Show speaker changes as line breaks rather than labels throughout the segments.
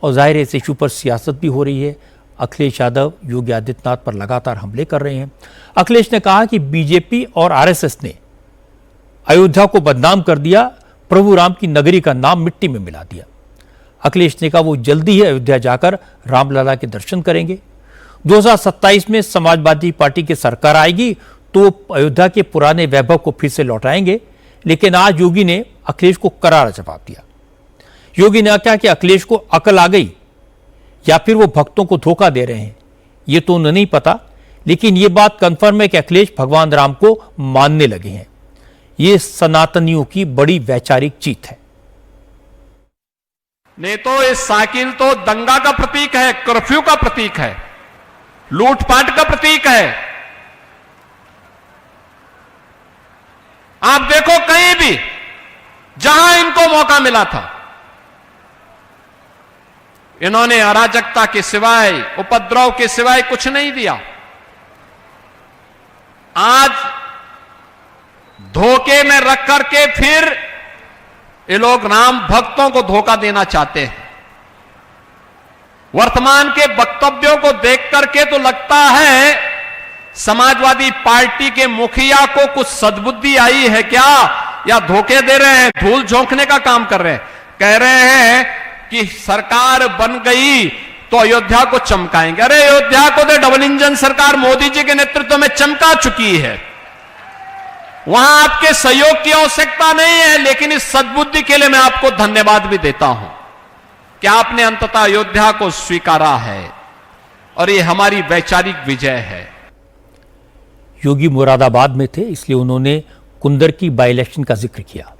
और जाहिर है इस इशू पर सियासत भी हो रही है। अखिलेश यादव योगी आदित्यनाथ पर लगातार हमले कर रहे हैं। अखिलेश ने कहा कि बीजेपी और आरएसएस ने अयोध्या को बदनाम कर दिया, प्रभु राम की नगरी का नाम मिट्टी में मिला दिया। अखिलेश ने कहा वो जल्दी ही अयोध्या जाकर रामलला के दर्शन करेंगे। 2027 में समाजवादी पार्टी की सरकार आएगी तो अयोध्या के पुराने वैभव को फिर से लौटाएंगे। लेकिन आज योगी ने अखिलेश को करारा जवाब दिया। योगी ने कहा कि अखिलेश को अकल आ गई या फिर वो भक्तों को धोखा दे रहे हैं, ये तो उन्हें नहीं पता, लेकिन ये बात कंफर्म है कि अखिलेश भगवान राम को मानने लगे हैं। ये सनातनियों की बड़ी वैचारिक जीत है।
नहीं तो ये साइकिल तो दंगा का प्रतीक है, कर्फ्यू का प्रतीक है, लूटपाट का प्रतीक है। आप देखो कहीं भी जहां इनको मौका मिला था, इन्होंने अराजकता के सिवाय, उपद्रव के सिवाय कुछ नहीं दिया। आज धोखे में रख करके फिर ये लोग राम भक्तों को धोखा देना चाहते हैं। वर्तमान के वक्तव्यों को देख करके तो लगता है समाजवादी पार्टी के मुखिया को कुछ सद्बुद्धि आई है क्या, या धोखे दे रहे हैं, धूल झोंकने का काम कर रहे हैं। कह रहे हैं कि सरकार बन गई तो अयोध्या को चमकाएंगे। अरे अयोध्या को तो डबल इंजन सरकार मोदी जी के नेतृत्व में चमका चुकी है। वहां आपके सहयोग की आवश्यकता नहीं है, लेकिन इस सद्बुद्धि के लिए मैं आपको धन्यवाद भी देता हूं कि आपने अंततः अयोध्या को स्वीकारा है और ये हमारी वैचारिक विजय है।
योगी मुरादाबाद में थे, इसलिए उन्होंने कुंदर की बाई इलेक्शन का जिक्र किया।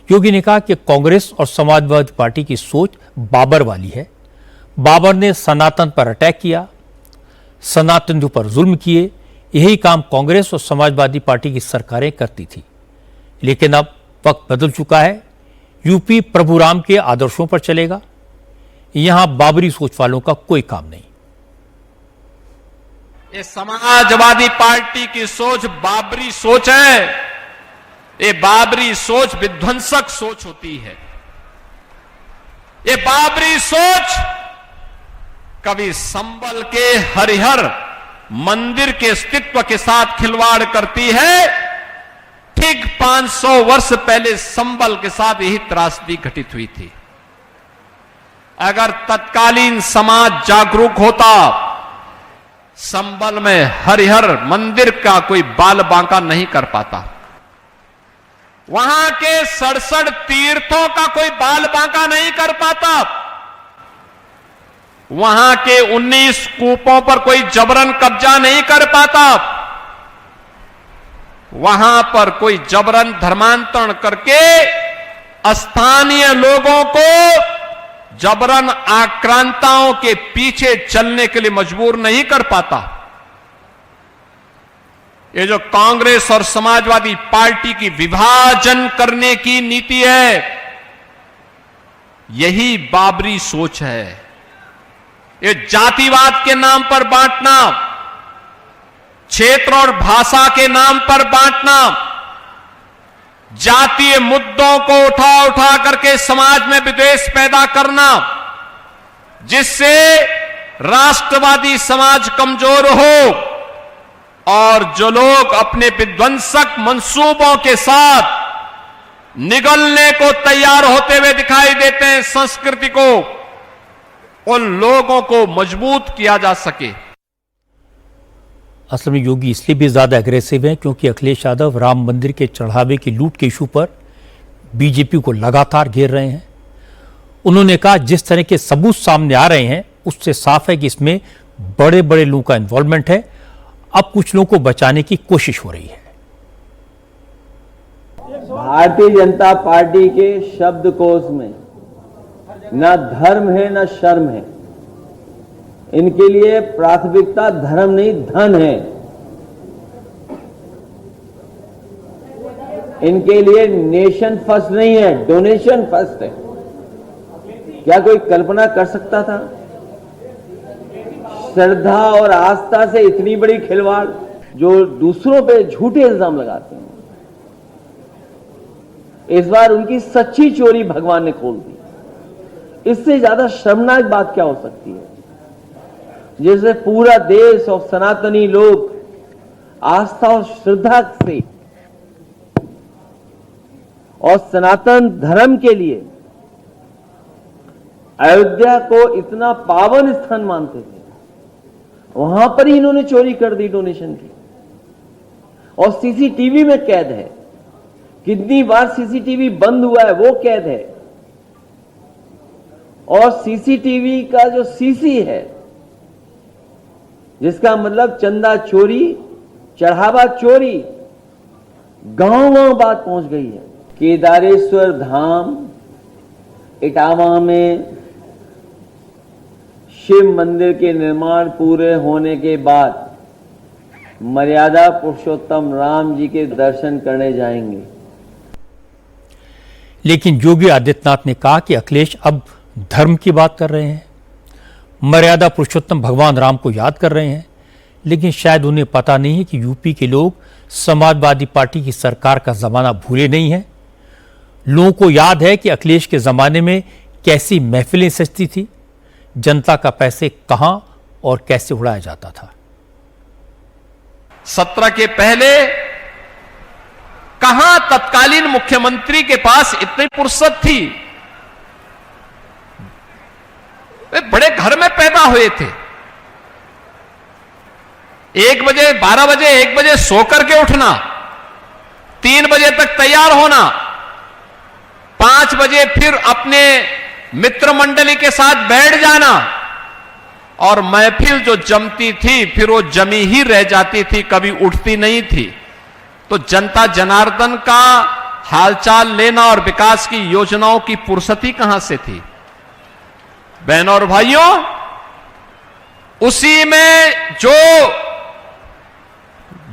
योगी ने कहा कि कांग्रेस और समाजवादी पार्टी की सोच बाबर वाली है। बाबर ने सनातन पर अटैक किया, सनातनियों पर जुल्म किए। यही काम कांग्रेस और समाजवादी पार्टी की सरकारें करती थी। लेकिन अब वक्त बदल चुका है। यूपी प्रभु राम के आदर्शों पर चलेगा। यहां बाबरी सोच वालों का कोई काम नहीं।
ये समाजवादी पार्टी की सोच बाबरी सोच है। ये बाबरी सोच विध्वंसक सोच होती है। ये बाबरी सोच कभी संबल के हरिहर मंदिर के अस्तित्व के साथ खिलवाड़ करती है। ठीक 500 वर्ष पहले संबल के साथ यही त्रासदी घटित हुई थी। अगर तत्कालीन समाज जागरूक होता, संबल में हरिहर मंदिर का कोई बाल बांका नहीं कर पाता। वहां के 67 तीर्थों का कोई बाल बांका नहीं कर पाता। वहां के 19 कूपों पर कोई जबरन कब्जा नहीं कर पाता। वहां पर कोई जबरन धर्मांतरण करके स्थानीय लोगों को जबरन आक्रांताओं के पीछे चलने के लिए मजबूर नहीं कर पाता। ये जो कांग्रेस और समाजवादी पार्टी की विभाजन करने की नीति है, यही बाबरी सोच है। ये जातिवाद के नाम पर बांटना, क्षेत्र और भाषा के नाम पर बांटना, जातीय मुद्दों को उठा उठा करके समाज में विद्वेष पैदा करना, जिससे राष्ट्रवादी समाज कमजोर हो और जो लोग अपने विध्वंसक मंसूबों के साथ निगलने को तैयार होते हुए दिखाई देते हैं संस्कृति को, उन लोगों को मजबूत किया जा सके।
असल में योगी इसलिए भी ज्यादा एग्रेसिव हैं क्योंकि अखिलेश यादव राम मंदिर के चढ़ावे की लूट के इशू पर बीजेपी को लगातार घेर रहे हैं। उन्होंने कहा जिस तरह के सबूत सामने आ रहे हैं उससे साफ है कि इसमें बड़े बड़े लोगों का इन्वॉल्वमेंट है। अब कुछ लोगों को बचाने की कोशिश हो रही है।
भारतीय जनता पार्टी के शब्दकोश में न धर्म है न शर्म है। इनके लिए प्राथमिकता धर्म नहीं धन है। इनके लिए नेशन फर्स्ट नहीं है, डोनेशन फर्स्ट है। क्या कोई कल्पना कर सकता था श्रद्धा और आस्था से इतनी बड़ी खिलवाड़? जो दूसरों पे झूठे इल्जाम लगाते हैं, इस बार उनकी सच्ची चोरी भगवान ने खोल दी। इससे ज्यादा शर्मनाक बात क्या हो सकती है, जिससे पूरा देश और सनातनी लोग आस्था और श्रद्धा से और सनातन धर्म के लिए अयोध्या को इतना पावन स्थान मानते थे, वहां पर ही इन्होंने चोरी कर दी डोनेशन की। और सीसीटीवी में कैद है, कितनी बार सीसीटीवी बंद हुआ है वो कैद है। और सीसीटीवी का जो सीसी है, जिसका मतलब चंदा चोरी, चढ़ावा चोरी, गांव-गांव बात पहुंच गई है। केदारेश्वर धाम इटावा में शिव मंदिर के निर्माण पूरे होने के बाद मर्यादा पुरुषोत्तम राम जी के दर्शन करने जाएंगे।
लेकिन योगी आदित्यनाथ ने कहा कि अखिलेश अब धर्म की बात कर रहे हैं, मर्यादा पुरुषोत्तम भगवान राम को याद कर रहे हैं, लेकिन शायद उन्हें पता नहीं है कि यूपी के लोग समाजवादी पार्टी की सरकार का जमाना भूले नहीं है। लोगों को याद है कि अखिलेश के जमाने में कैसी महफिलें सजती थी, जनता का पैसे कहां और कैसे उड़ाया जाता था।
17 के पहले कहां तत्कालीन मुख्यमंत्री के पास इतनी फुर्सत थी। वे बड़े घर में पैदा हुए थे। 1 बजे, 12 बजे, 1 बजे सो करके उठना, 3 बजे तक तैयार होना, 5 बजे फिर अपने मित्र मंडली के साथ बैठ जाना, और महफिल जो जमती थी फिर वो जमी ही रह जाती थी, कभी उठती नहीं थी। तो जनता जनार्दन का हालचाल लेना और विकास की योजनाओं की फुर्सती कहां से थी। बहनों और भाइयों, उसी में जो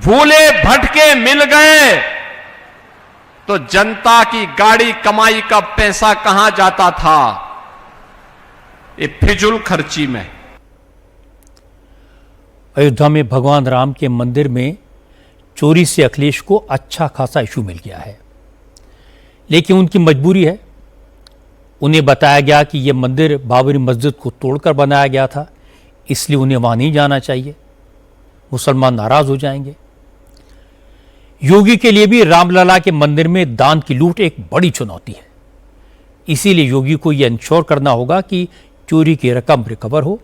भूले भटके मिल गए, तो जनता की गाड़ी कमाई का पैसा कहां जाता था, ये फिजूल खर्ची में।
अयोध्या में भगवान राम के मंदिर में चोरी से अखिलेश को अच्छा खासा इशू मिल गया है, लेकिन उनकी मजबूरी है। उन्हें बताया गया कि यह मंदिर बाबरी मस्जिद को तोड़कर बनाया गया था, इसलिए उन्हें वहां नहीं जाना चाहिए, मुसलमान नाराज हो जाएंगे। योगी के लिए भी रामलला के मंदिर में दान की लूट एक बड़ी चुनौती है, इसीलिए योगी को यह इंश्योर करना होगा कि चोरी की रकम रिकवर हो,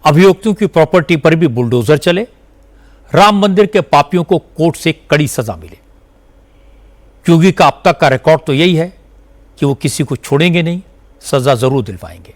अभियुक्तों की प्रॉपर्टी पर भी बुलडोजर चले, राम मंदिर के पापियों को कोर्ट से कड़ी सजा मिले। योगी का अब तक का रिकॉर्ड तो यही है कि वो किसी को छोड़ेंगे नहीं, सजा जरूर दिलवाएंगे।